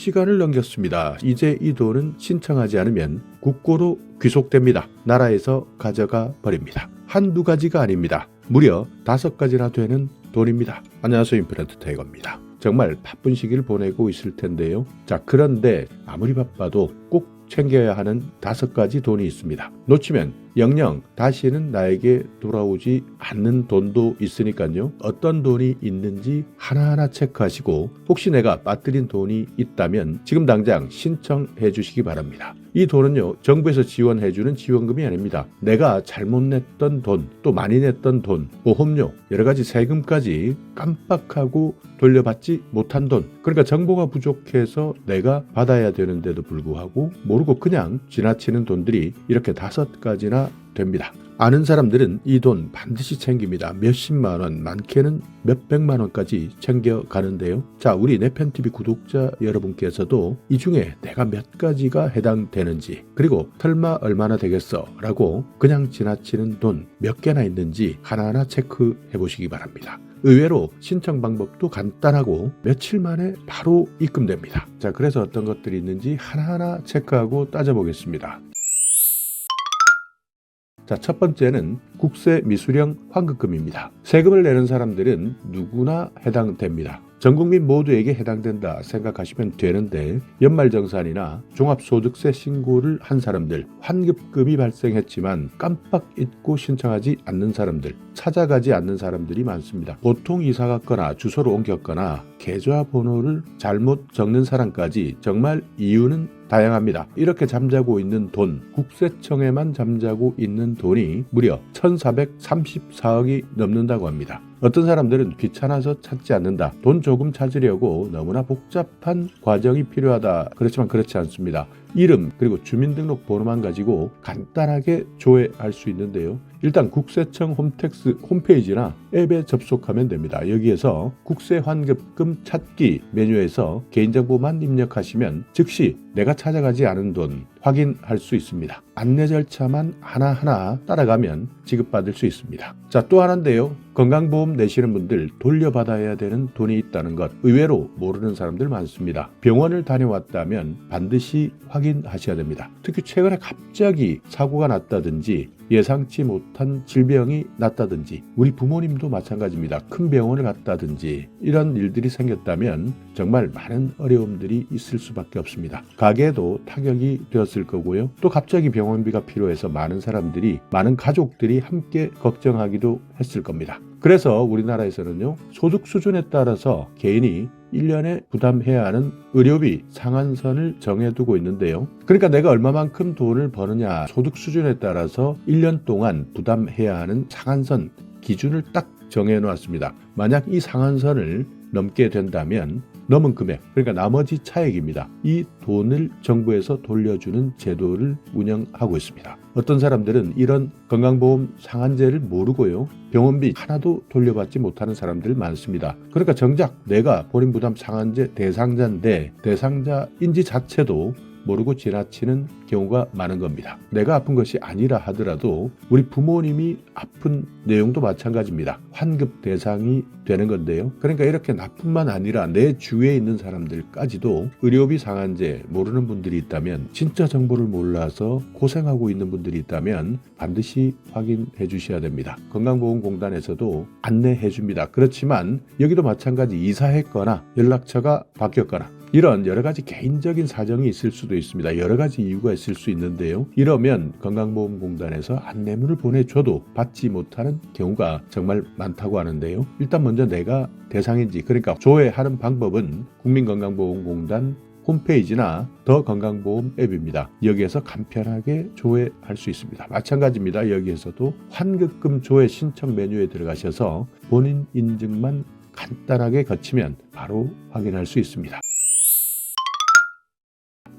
시간을 넘겼습니다. 이제 이 돈은 신청하지 않으면 국고로 귀속됩니다. 나라에서 가져가 버립니다. 한두 가지가 아닙니다. 무려 5가지나 되는 돈입니다. 안녕하세요. 임플란트 태거입니다. 정말 바쁜 시기를 보내고 있을 텐데요. 자, 그런데 아무리 바빠도 꼭 챙겨야 하는 5가지 돈이 있습니다. 놓치면 영영 다시는 나에게 돌아오지 않는 돈도 있으니까요. 어떤 돈이 있는지 하나하나 체크하시고 혹시 내가 빠뜨린 돈이 있다면 지금 당장 신청해 주시기 바랍니다. 이 돈은요, 정부에서 지원해주는 지원금이 아닙니다. 내가 잘못 냈던 돈, 또 많이 냈던 돈, 보험료, 여러 가지 세금까지 깜빡하고 돌려받지 못한 돈. 그러니까 정보가 부족해서 내가 받아야 되는데도 불구하고 모르고 그냥 지나치는 돈들이 이렇게 5가지나 됩니다. 아는 사람들은 이 돈 반드시 챙깁니다. 몇십만 원, 많게는 몇백만 원까지 챙겨가는데요. 자, 우리 내편TV 구독자 여러분께서도 이 중에 내가 몇 가지가 해당되는지, 그리고 설마 얼마나 되겠어 라고 그냥 지나치는 돈 몇 개나 있는지 하나하나 체크해 보시기 바랍니다. 의외로 신청 방법도 간단하고 며칠 만에 바로 입금됩니다. 자, 그래서 어떤 것들이 있는지 하나하나 체크하고 따져보겠습니다. 자, 첫 번째는 국세 미수령 환급금입니다. 세금을 내는 사람들은 누구나 해당됩니다. 전 국민 모두에게 해당된다 생각하시면 되는데, 연말정산이나 종합소득세 신고를 한 사람들, 환급금이 발생했지만 깜빡 잊고 신청하지 않는 사람들, 찾아가지 않는 사람들이 많습니다. 보통 이사 갔거나 주소를 옮겼거나 계좌번호를 잘못 적는 사람까지 정말 이유는 다양합니다. 이렇게 잠자고 있는 돈, 국세청에만 잠자고 있는 돈이 무려 1,434억이 넘는다고 합니다. 어떤 사람들은 귀찮아서 찾지 않는다. 돈 조금 찾으려고 너무나 복잡한 과정이 필요하다. 그렇지만 그렇지 않습니다. 이름 그리고 주민등록번호만 가지고 간단하게 조회할 수 있는데요. 일단 국세청 홈택스 홈페이지나 앱에 접속하면 됩니다. 여기에서 국세환급금 찾기 메뉴에서 개인정보만 입력하시면 즉시 내가 찾아가지 않은 돈 확인할 수 있습니다. 안내 절차만 하나하나 따라가면 지급받을 수 있습니다. 자, 또 하나인데요. 건강보험 내시는 분들 돌려받아야 되는 돈이 있다는 것 의외로 모르는 사람들 많습니다. 병원을 다녀왔다면 반드시 확인하셔야 됩니다. 특히 최근에 갑자기 사고가 났다든지 예상치 못한 질병이 났다든지, 우리 부모님도 마찬가지입니다. 큰 병원을 갔다든지 이런 일들이 생겼다면 정말 많은 어려움들이 있을 수밖에 없습니다. 가게도 타격이 되었을 거고요. 또 갑자기 병원비가 필요해서 많은 사람들이, 많은 가족들이 함께 걱정하기도 했을 겁니다. 그래서 우리나라에서는요, 소득 수준에 따라서 개인이 1년에 부담해야 하는 의료비 상한선을 정해두고 있는데요. 그러니까 내가 얼마만큼 돈을 버느냐, 소득 수준에 따라서 1년 동안 부담해야 하는 상한선 기준을 딱 정해놓았습니다. 만약 이 상한선을 넘게 된다면 넘은 금액, 그러니까 나머지 차액입니다. 이 돈을 정부에서 돌려주는 제도를 운영하고 있습니다. 어떤 사람들은 이런 건강보험 상한제를 모르고요, 병원비 하나도 돌려받지 못하는 사람들 많습니다. 그러니까 정작 내가 본인부담 상한제 대상자인데 대상자인지 자체도 모르고 지나치는 경우가 많은 겁니다. 내가 아픈 것이 아니라 하더라도 우리 부모님이 아픈 내용도 마찬가지입니다. 환급 대상이 되는 건데요. 그러니까 이렇게 나뿐만 아니라 내 주위에 있는 사람들까지도 의료비 상한제 모르는 분들이 있다면, 진짜 정보를 몰라서 고생하고 있는 분들이 있다면 반드시 확인해 주셔야 됩니다. 건강보험공단에서도 안내해 줍니다. 그렇지만 여기도 마찬가지, 이사했거나 연락처가 바뀌었거나 이런 여러 가지 개인적인 사정이 있을 수도 있습니다. 여러 가지 이유가 있을 수 있는데요. 이러면 건강보험공단에서 안내문을 보내줘도 받지 못하는 경우가 정말 많다고 하는데요. 일단 먼저 내가 대상인지, 그러니까 조회하는 방법은 국민건강보험공단 홈페이지나 더 건강보험 앱입니다. 여기에서 간편하게 조회할 수 있습니다. 마찬가지입니다. 여기에서도 환급금 조회 신청 메뉴에 들어가셔서 본인 인증만 간단하게 거치면 바로 확인할 수 있습니다.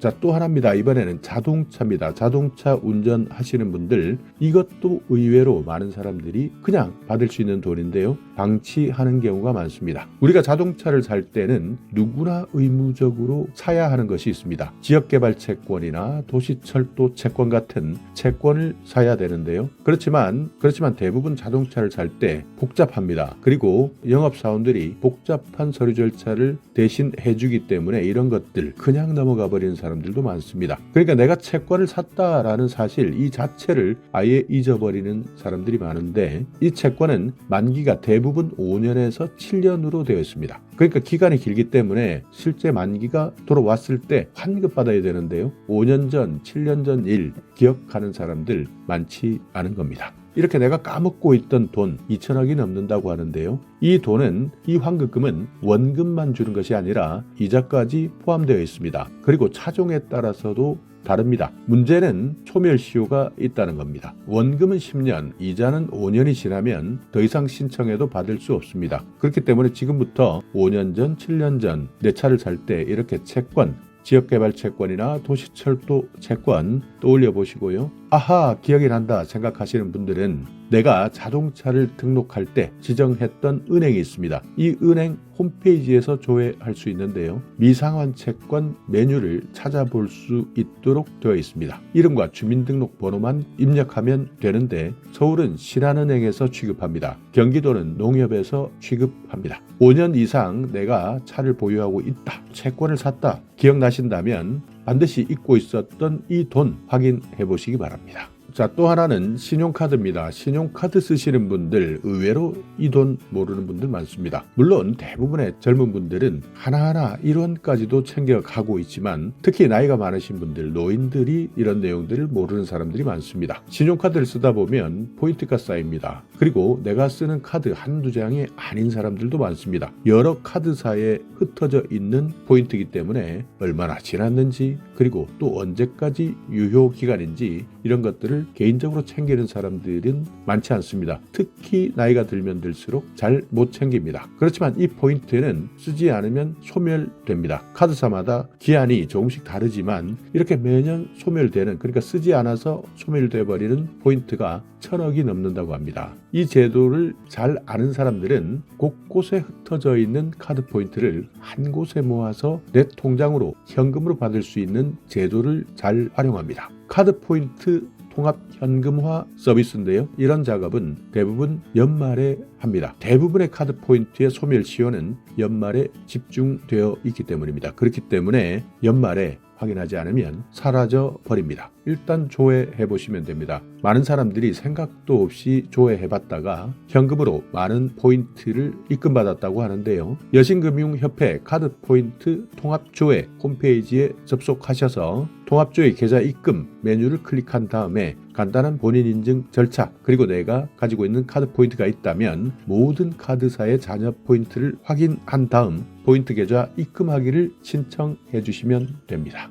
자, 또 하나입니다. 이번에는 자동차입니다. 자동차 운전하시는 분들, 이것도 의외로 많은 사람들이 그냥 받을 수 있는 돈인데요. 방치하는 경우가 많습니다. 우리가 자동차를 살 때는 누구나 의무적으로 사야 하는 것이 있습니다. 지역개발 채권이나 도시철도 채권 같은 채권을 사야 되는데요. 그렇지만 대부분 자동차를 살 때 복잡합니다. 그리고 영업사원들이 복잡한 서류 절차를 대신 해주기 때문에 이런 것들 그냥 넘어가 버리는 사람들도 많습니다. 그러니까 내가 채권을 샀다라는 사실 이 자체를 아예 잊어버리는 사람들이 많은데, 이 채권은 만기가 대부분 5년에서 7년으로 되어 있습니다. 그러니까 기간이 길기 때문에 실제 만기가 돌아왔을 때 환급받아야 되는데요. 5년 전, 7년 전 일 기억하는 사람들 많지 않은 겁니다. 이렇게 내가 까먹고 있던 돈 2천억이 넘는다고 하는데요. 이 돈은, 이 환급금은 원금만 주는 것이 아니라 이자까지 포함되어 있습니다. 그리고 차종에 따라서도 다릅니다. 문제는 소멸시효가 있다는 겁니다. 원금은 10년, 이자는 5년이 지나면 더 이상 신청해도 받을 수 없습니다. 그렇기 때문에 지금부터 5년 전, 7년 전 내 차를 살 때 이렇게 채권, 지역개발 채권이나 도시철도 채권 떠올려 보시고요. 아하, 기억이 난다 생각하시는 분들은 내가 자동차를 등록할 때 지정했던 은행이 있습니다. 이 은행 홈페이지에서 조회할 수 있는데요. 미상환 채권 메뉴를 찾아볼 수 있도록 되어 있습니다. 이름과 주민등록번호만 입력하면 되는데 서울은 신한은행에서 취급합니다. 경기도는 농협에서 취급합니다. 5년 이상 내가 차를 보유하고 있다, 채권을 샀다 기억나신다면 반드시 잊고 있었던 이 돈 확인해 보시기 바랍니다. 자, 또 하나는 신용카드입니다. 신용카드 쓰시는 분들 의외로 이 돈 모르는 분들 많습니다. 물론 대부분의 젊은 분들은 하나하나 1원까지도 챙겨가고 있지만 특히 나이가 많으신 분들, 노인들이 이런 내용들을 모르는 사람들이 많습니다. 신용카드를 쓰다 보면 포인트가 쌓입니다. 그리고 내가 쓰는 카드 한두 장이 아닌 사람들도 많습니다. 여러 카드사에 흩어져 있는 포인트이기 때문에 얼마나 지났는지, 그리고 또 언제까지 유효기간인지 이런 것들을 개인적으로 챙기는 사람들은 많지 않습니다. 특히 나이가 들면 들수록 잘 못 챙깁니다. 그렇지만 이 포인트는 쓰지 않으면 소멸됩니다. 카드사마다 기한이 조금씩 다르지만 이렇게 매년 소멸되는, 그러니까 쓰지 않아서 소멸돼 버리는 포인트가 1,000억이 넘는다고 합니다. 이 제도를 잘 아는 사람들은 곳곳에 흩어져 있는 카드 포인트를 한 곳에 모아서 내 통장으로 현금으로 받을 수 있는 제도를 잘 활용합니다. 카드 포인트 통합 현금화 서비스인데요. 이런 작업은 대부분 연말에 합니다. 대부분의 카드 포인트의 소멸 시효는 연말에 집중되어 있기 때문입니다. 그렇기 때문에 연말에 확인하지 않으면 사라져 버립니다. 일단 조회해 보시면 됩니다. 많은 사람들이 생각도 없이 조회해 봤다가 현금으로 많은 포인트를 입금받았다고 하는데요. 여신금융협회 카드 포인트 통합조회 홈페이지에 접속하셔서 통합조회 계좌 입금 메뉴를 클릭한 다음에 간단한 본인 인증 절차, 그리고 내가 가지고 있는 카드 포인트가 있다면 모든 카드사의 잔여 포인트를 확인한 다음 포인트 계좌 입금하기를 신청해 주시면 됩니다.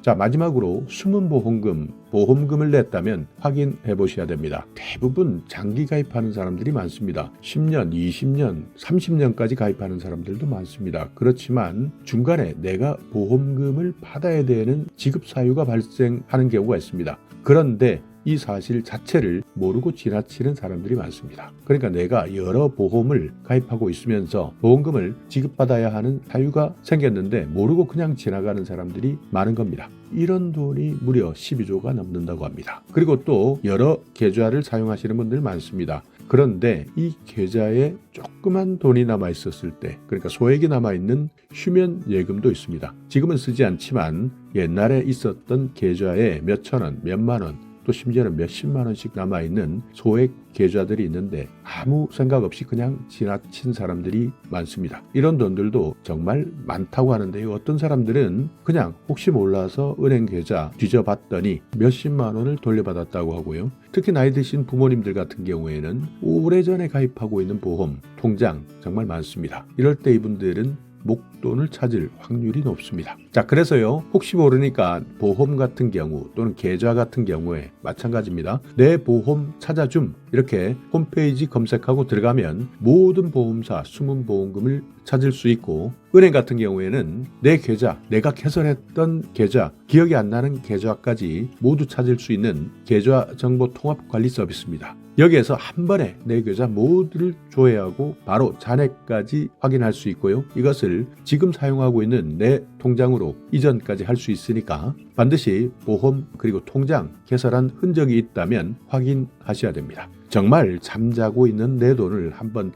자, 마지막으로 숨은 보험금을 냈다면 확인해 보셔야 됩니다. 대부분 장기 가입하는 사람들이 많습니다. 10년, 20년, 30년까지 가입하는 사람들도 많습니다. 그렇지만 중간에 내가 보험금을 받아야 되는 지급 사유가 발생하는 경우가 있습니다. 그런데 이 사실 자체를 모르고 지나치는 사람들이 많습니다. 그러니까 내가 여러 보험을 가입하고 있으면서 보험금을 지급받아야 하는 사유가 생겼는데 모르고 그냥 지나가는 사람들이 많은 겁니다. 이런 돈이 무려 12조가 넘는다고 합니다. 그리고 또 여러 계좌를 사용하시는 분들 많습니다. 그런데 이 계좌에 조그만 돈이 남아 있었을 때, 그러니까 소액이 남아 있는 휴면 예금도 있습니다. 지금은 쓰지 않지만 옛날에 있었던 계좌에 몇천 원, 몇만 원, 또 심지어는 몇십만 원씩 남아있는 소액 계좌들이 있는데 아무 생각 없이 그냥 지나친 사람들이 많습니다. 이런 돈들도 정말 많다고 하는데요. 어떤 사람들은 그냥 혹시 몰라서 은행 계좌 뒤져봤더니 몇십만 원을 돌려받았다고 하고요. 특히 나이 드신 부모님들 같은 경우에는 오래전에 가입하고 있는 보험, 통장 정말 많습니다. 이럴 때 이분들은 목돈을 찾을 확률이 높습니다. 자, 그래서요, 혹시 모르니까 보험 같은 경우 또는 계좌 같은 경우에 마찬가지입니다. 내 보험 찾아줌 이렇게 홈페이지 검색하고 들어가면 모든 보험사 숨은 보험금을 찾을 수 있고, 은행 같은 경우에는 내 계좌, 내가 개설했던 계좌, 기억이 안 나는 계좌까지 모두 찾을 수 있는 계좌 정보 통합 관리 서비스입니다. 여기에서 한 번에 내 계좌 모두를 조회하고 바로 잔액까지 확인할 수 있고요. 이것을 지금 사용하고 있는 내 통장으로 이전까지 할 수 있으니까 반드시 보험 그리고 통장 개설한 흔적이 있다면 확인하셔야 됩니다. 정말 잠자고 있는 내 돈을 한번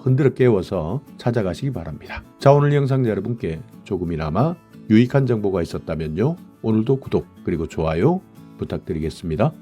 흔들어 깨워서 찾아가시기 바랍니다. 자, 오늘 영상 여러분께 조금이나마 유익한 정보가 있었다면요, 오늘도 구독 그리고 좋아요 부탁드리겠습니다.